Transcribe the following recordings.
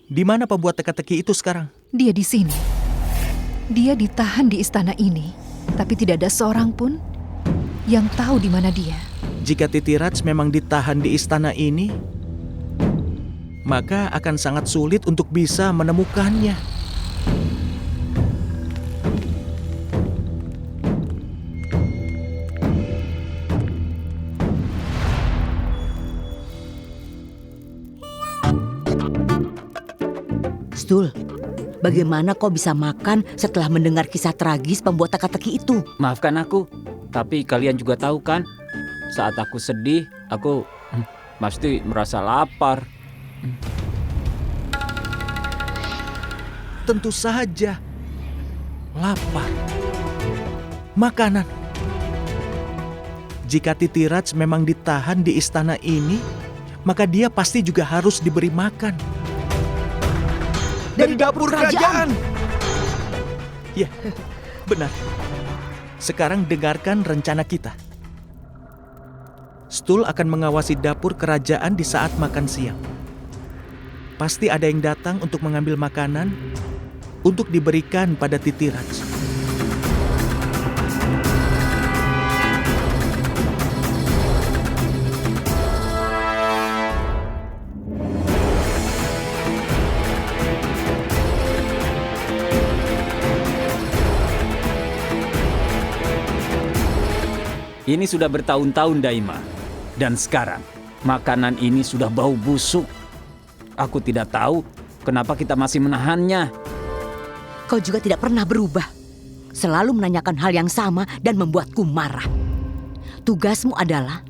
Di mana pembuat teka-teki itu sekarang? Dia di sini. Dia ditahan di istana ini, tapi tidak ada seorang pun yang tahu di mana dia. Jika Titiraj memang ditahan di istana ini, maka akan sangat sulit untuk bisa menemukannya. Stul, bagaimana kau bisa makan setelah mendengar kisah tragis pembuat teka-teki itu? Maafkan aku, tapi kalian juga tahu kan, saat aku sedih, aku pasti merasa lapar. Tentu saja. Lapar. Makanan. Jika Titiraj memang ditahan di istana ini, maka dia pasti juga harus diberi makan. Dari dapur kerajaan. Ya, benar. Sekarang dengarkan rencana kita. Stul akan mengawasi dapur kerajaan di saat makan siang. Pasti ada yang datang untuk mengambil makanan untuk diberikan pada Titiraj. Ini sudah bertahun-tahun, Daima. Dan sekarang, makanan ini sudah bau busuk. Aku tidak tahu kenapa kita masih menahannya. Kau juga tidak pernah berubah. Selalu menanyakan hal yang sama dan membuatku marah. Tugasmu adalah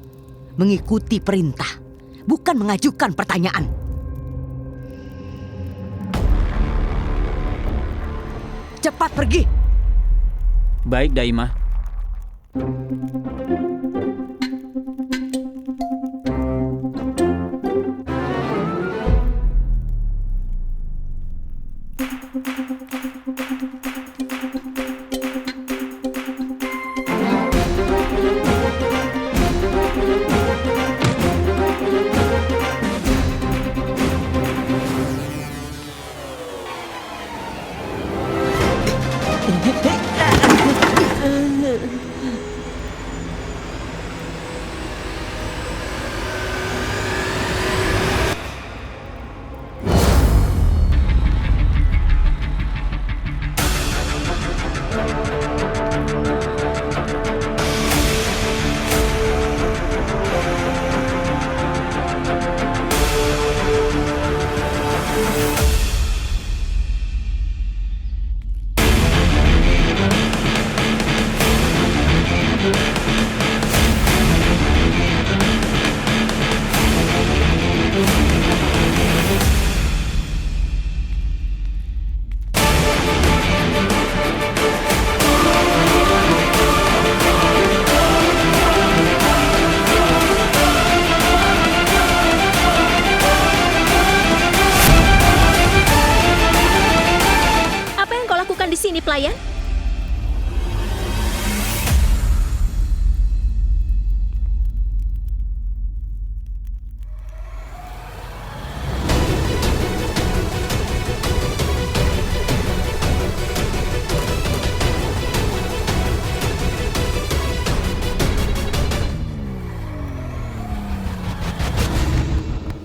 mengikuti perintah, bukan mengajukan pertanyaan. Cepat pergi. Baik, Daima. pelayan?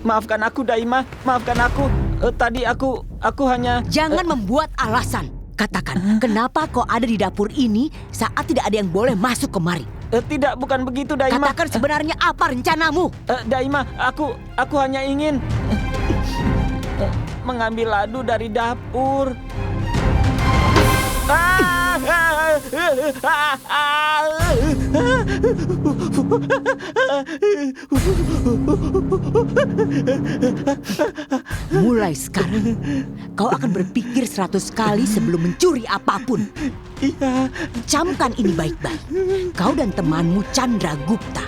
Maafkan aku, Daima. Maafkan aku. Tadi aku hanya... Jangan membuat alasan. Katakan, kenapa kau ada di dapur ini saat tidak ada yang boleh masuk kemari? Tidak, bukan begitu, Daima. Katakan sebenarnya apa rencanamu? Daima, aku hanya ingin mengambil ladu dari dapur. Mulai sekarang, kau akan berpikir 100 kali sebelum mencuri apapun. Iya. Camkan ini baik-baik. Kau dan temanmu Chandragupta.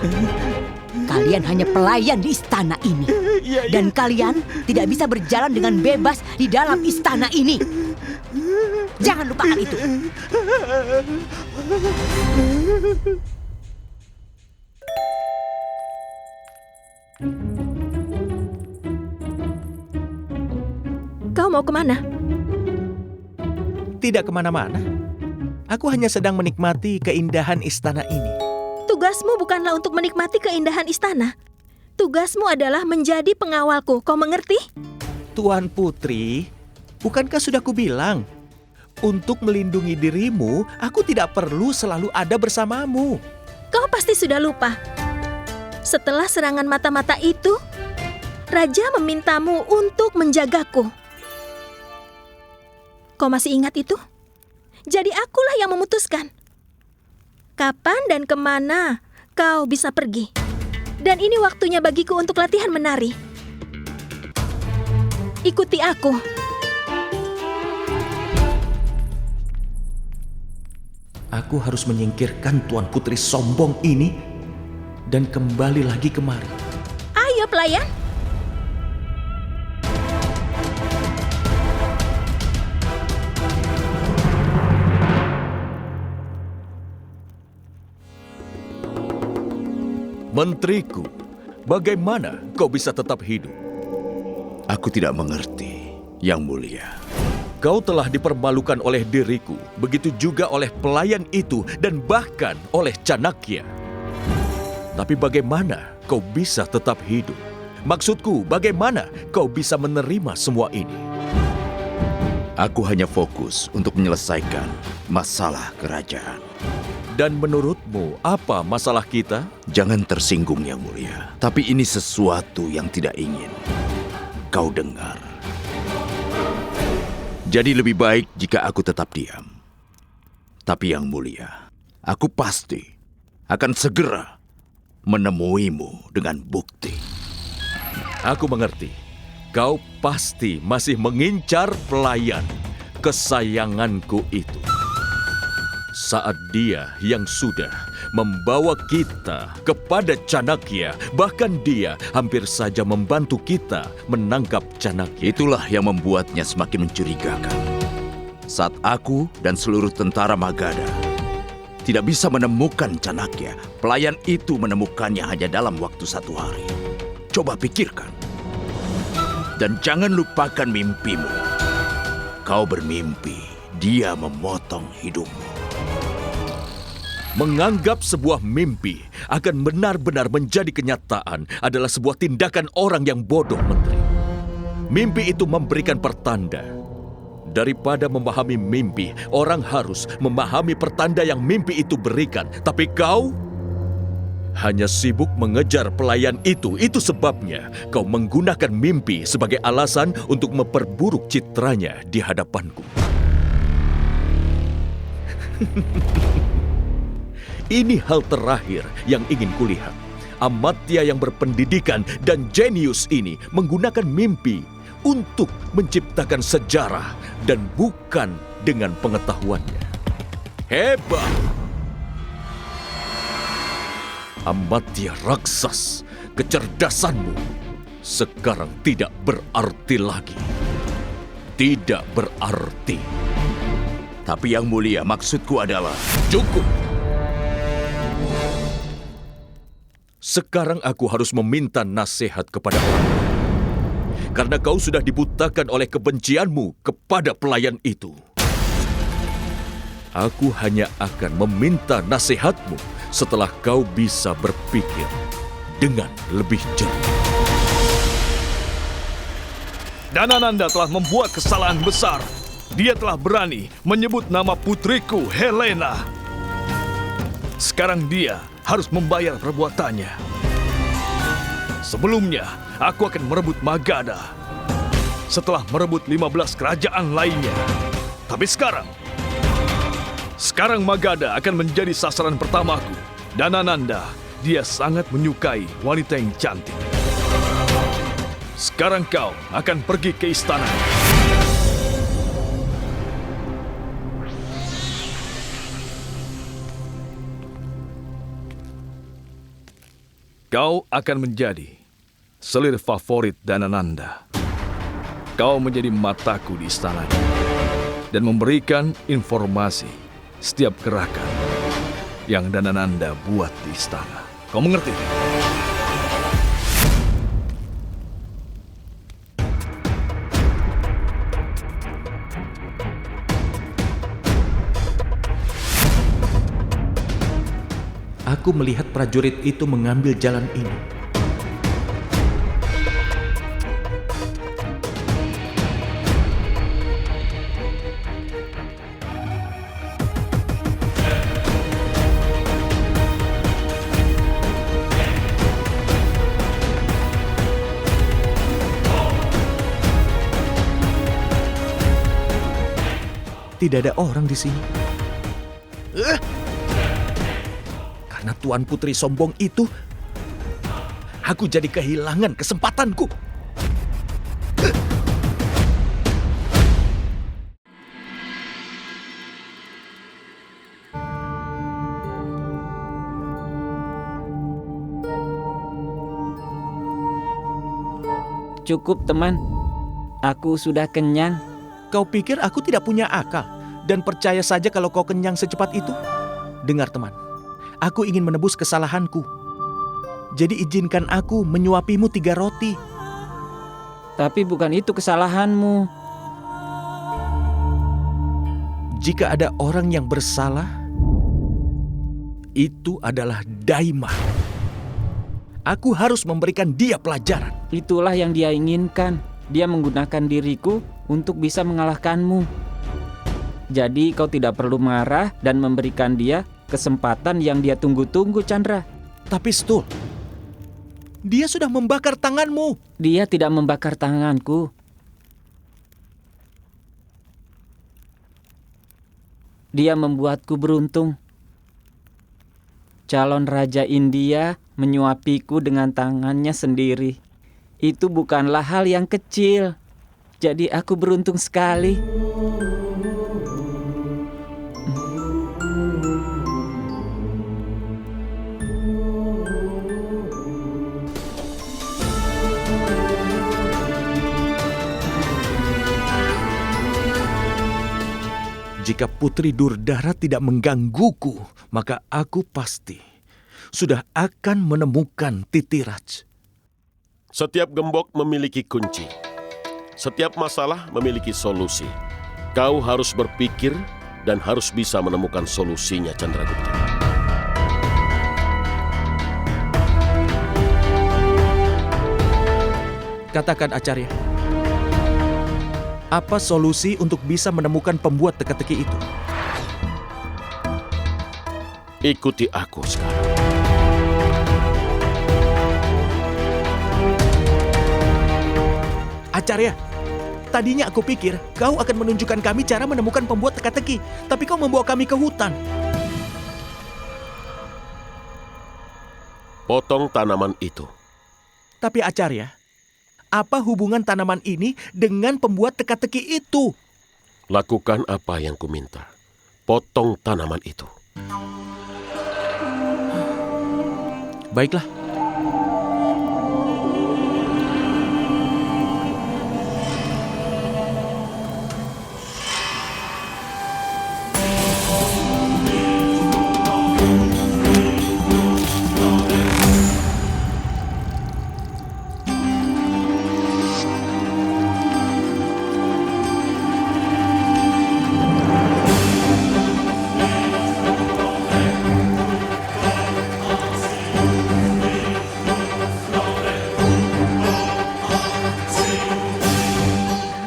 Kalian hanya pelayan di istana ini. Dan kalian tidak bisa berjalan dengan bebas di dalam istana ini. Jangan lupakan itu. Kau mau kemana? Tidak kemana-mana. Aku hanya sedang menikmati keindahan istana ini. Tugasmu bukanlah untuk menikmati keindahan istana. Tugasmu adalah menjadi pengawalku, kau mengerti? Tuan Putri, bukankah sudah kubilang? Untuk melindungi dirimu, aku tidak perlu selalu ada bersamamu. Kau pasti sudah lupa. Setelah serangan mata-mata itu, Raja memintamu untuk menjagaku. Kau masih ingat itu? Jadi akulah yang memutuskan kapan dan kemana kau bisa pergi. Dan ini waktunya bagiku untuk latihan menari. Ikuti aku. Aku harus menyingkirkan Tuan Putri sombong ini dan kembali lagi kemari. Ayo pelayan. Menteriku, bagaimana kau bisa tetap hidup? Aku tidak mengerti, Yang Mulia. Kau telah dipermalukan oleh diriku, begitu juga oleh pelayan itu dan bahkan oleh Canakya. Tapi bagaimana kau bisa tetap hidup? Maksudku, bagaimana kau bisa menerima semua ini? Aku hanya fokus untuk menyelesaikan masalah kerajaan. Dan menurutmu, apa masalah kita? Jangan tersinggung, Yang Mulia. Tapi ini sesuatu yang tidak ingin kau dengar. Jadi lebih baik jika aku tetap diam. Tapi Yang Mulia, aku pasti akan segera menemuimu dengan bukti. Aku mengerti. Kau pasti masih mengincar pelayan kesayanganku itu. Saat dia yang sudah membawa kita kepada Canakya, bahkan dia hampir saja membantu kita menangkap Canakya. Itulah yang membuatnya semakin mencurigakan. Saat aku dan seluruh tentara Magadha tidak bisa menemukan Canakya, pelayan itu menemukannya hanya dalam waktu 1 hari. Coba pikirkan. Dan jangan lupakan mimpimu. Kau bermimpi dia memotong hidungmu. Menganggap sebuah mimpi akan benar-benar menjadi kenyataan adalah sebuah tindakan orang yang bodoh, Menteri. Mimpi itu memberikan pertanda. Daripada memahami mimpi, orang harus memahami pertanda yang mimpi itu berikan. Tapi kau hanya sibuk mengejar pelayan itu. Itu sebabnya kau menggunakan mimpi sebagai alasan untuk memperburuk citranya di hadapanku. Ini hal terakhir yang ingin kulihat. Amatya yang berpendidikan dan jenius ini menggunakan mimpi untuk menciptakan sejarah dan bukan dengan pengetahuannya. Hebat! Amatya raksas, kecerdasanmu sekarang tidak berarti lagi. Tidak berarti. Tapi Yang Mulia, maksudku adalah... Cukup! Sekarang aku harus meminta nasihat kepada orang. Karena kau sudah dibutakan oleh kebencianmu kepada pelayan itu. Aku hanya akan meminta nasihatmu setelah kau bisa berpikir dengan lebih jernih. Danananda telah membuat kesalahan besar. Dia telah berani menyebut nama putriku Helena. Sekarang dia harus membayar perbuatannya. Sebelumnya, aku akan merebut Magadha. Setelah merebut 15 kerajaan lainnya. Tapi sekarang Magadha akan menjadi sasaran pertamaku. Danananda, dia sangat menyukai wanita yang cantik. Sekarang kau akan pergi ke istana. Kau akan menjadi selir favorit Danananda. Kau menjadi mataku di istananya dan memberikan informasi setiap gerakan yang Danananda buat di istana. Kau mengerti? aku melihat prajurit itu mengambil jalan ini. Tidak ada orang di sini. Karena Tuan Putri sombong itu, aku jadi kehilangan kesempatanku. Cukup teman, aku sudah kenyang. Kau pikir aku tidak punya akal dan percaya saja kalau kau kenyang secepat itu? Dengar teman, aku ingin menebus kesalahanku. Jadi izinkan aku menyuapimu 3 roti. Tapi bukan itu kesalahanmu. Jika ada orang yang bersalah, itu adalah Daima. Aku harus memberikan dia pelajaran. Itulah yang dia inginkan. Dia menggunakan diriku untuk bisa mengalahkanmu. Jadi kau tidak perlu marah dan memberikan dia kesempatan yang dia tunggu-tunggu, Chandra. Tapi Stul, dia sudah membakar tanganmu. Dia tidak membakar tanganku. Dia membuatku beruntung. Calon Raja India menyuapiku dengan tangannya sendiri. Itu bukanlah hal yang kecil. Jadi aku beruntung sekali. Jika Putri Durdara tidak menggangguku, maka aku pasti sudah akan menemukan Titiraj. Setiap gembok memiliki kunci. Setiap masalah memiliki solusi. Kau harus berpikir dan harus bisa menemukan solusinya, Chandragupta. Katakan Acarya, apa solusi untuk bisa menemukan pembuat teka-teki itu? Ikuti aku sekarang. Acarya, tadinya aku pikir kau akan menunjukkan kami cara menemukan pembuat teka-teki, tapi kau membawa kami ke hutan. Potong tanaman itu. Tapi Acarya, apa hubungan tanaman ini dengan pembuat teka-teki itu? Lakukan apa yang kuminta. Potong tanaman itu. Baiklah.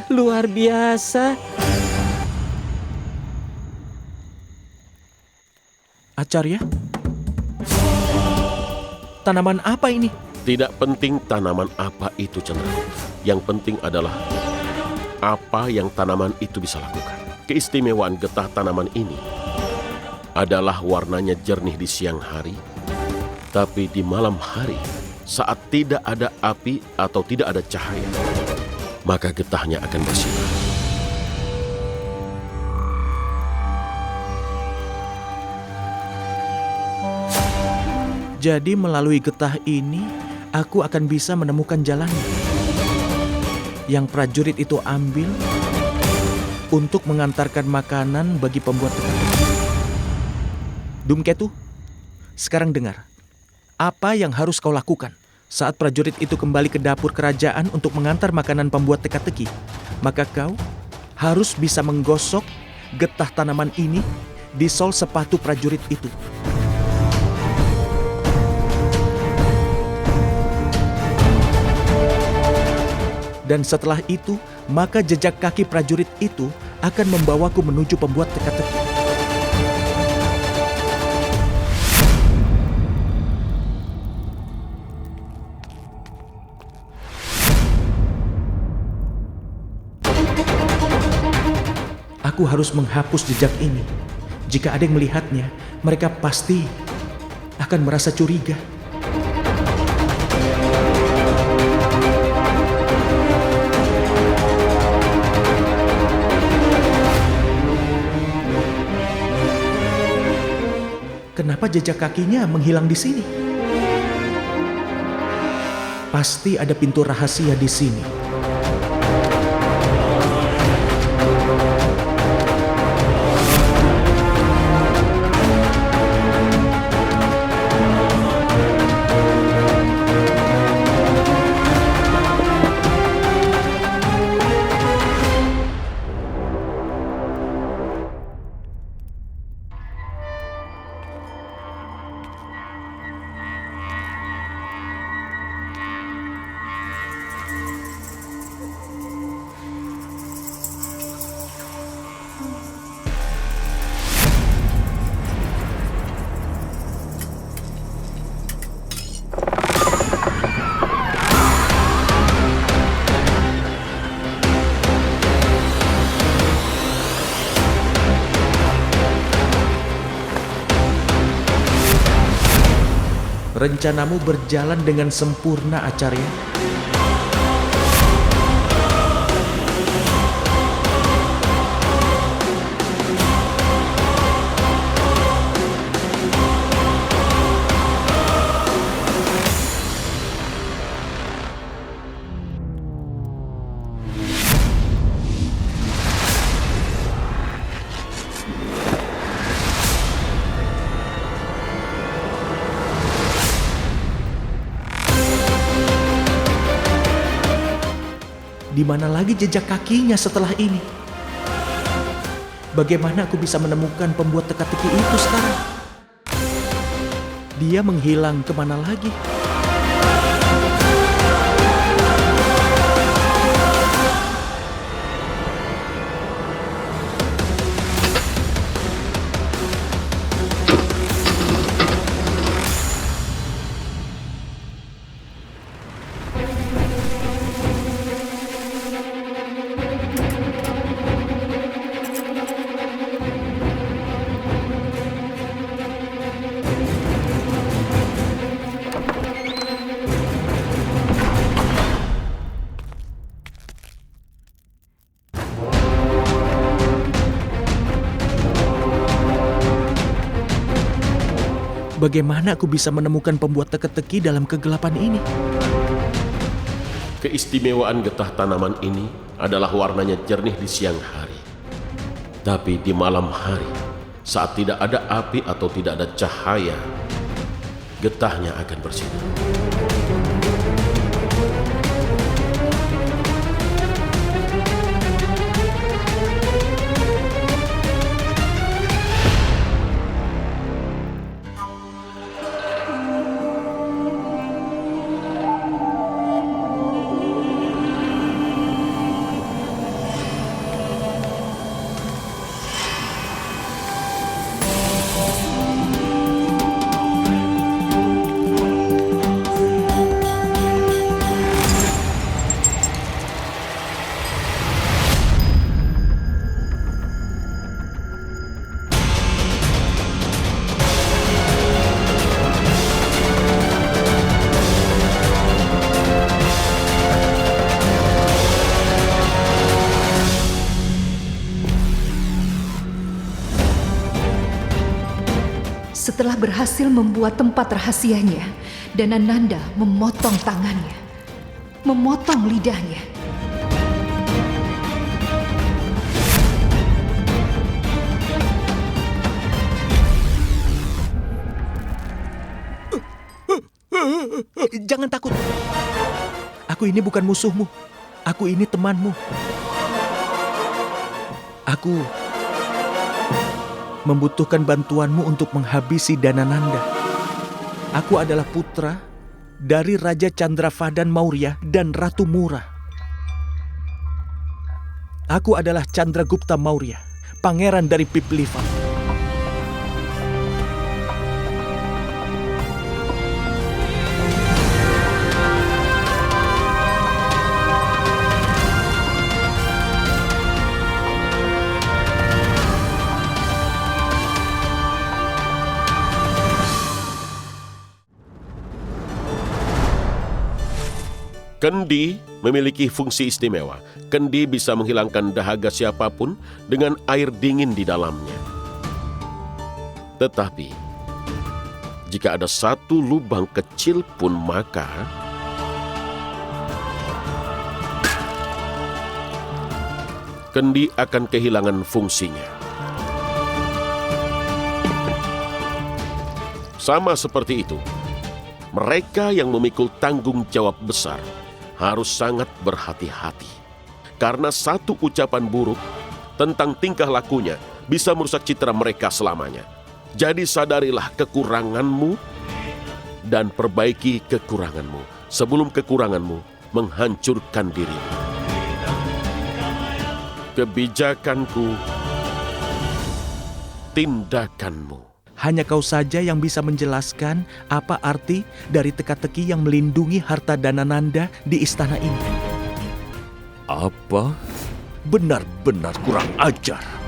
Luar biasa. Acarya? Tanaman apa ini? Tidak penting tanaman apa itu, Chandragupta. Yang penting adalah apa yang tanaman itu bisa lakukan. Keistimewaan getah tanaman ini adalah warnanya jernih di siang hari, tapi di malam hari, saat tidak ada api atau tidak ada cahaya, maka getahnya akan bersinar. Jadi melalui getah ini, aku akan bisa menemukan jalannya yang prajurit itu ambil untuk mengantarkan makanan bagi pembuat teka-teki. Dhumketu, sekarang dengar. Apa yang harus kau lakukan saat prajurit itu kembali ke dapur kerajaan untuk mengantar makanan pembuat teka-teki? Maka kau harus bisa menggosok getah tanaman ini di sol sepatu prajurit itu. Dan setelah itu, maka jejak kaki prajurit itu akan membawaku menuju pembuat teka-teki. Aku harus menghapus jejak ini. Jika ada yang melihatnya, mereka pasti akan merasa curiga. Kenapa jejak kakinya menghilang di sini? Pasti ada pintu rahasia di sini. Rencanamu berjalan dengan sempurna, Acarya. Di mana lagi jejak kakinya setelah ini? Bagaimana aku bisa menemukan pembuat teka-teki itu sekarang? Dia menghilang kemana lagi? Bagaimana aku bisa menemukan pembuat teka-teki dalam kegelapan ini? Keistimewaan getah tanaman ini adalah warnanya jernih di siang hari. Tapi di malam hari, saat tidak ada api atau tidak ada cahaya, getahnya akan bersinar. Setelah berhasil membuat tempat rahasianya, Danananda memotong tangannya, memotong lidahnya. Jangan takut. Aku ini bukan musuhmu. Aku ini temanmu. Aku membutuhkan bantuanmu untuk menghabisi Danananda. Aku adalah putra dari Raja Chandravadan Maurya dan Ratu Mura. Aku adalah Chandragupta Maurya, pangeran dari Pipliva. Kendi memiliki fungsi istimewa. Kendi bisa menghilangkan dahaga siapapun dengan air dingin di dalamnya. Tetapi, jika ada satu lubang kecil pun maka kendi akan kehilangan fungsinya. Sama seperti itu, mereka yang memikul tanggung jawab besar harus sangat berhati-hati. Karena satu ucapan buruk tentang tingkah lakunya bisa merusak citra mereka selamanya. Jadi sadarilah kekuranganmu dan perbaiki kekuranganmu sebelum kekuranganmu menghancurkan dirimu. Kebijakanku, tindakanmu. Hanya kau saja yang bisa menjelaskan apa arti dari teka-teki yang melindungi harta Danananda di istana ini. Apa? Benar-benar kurang ajar.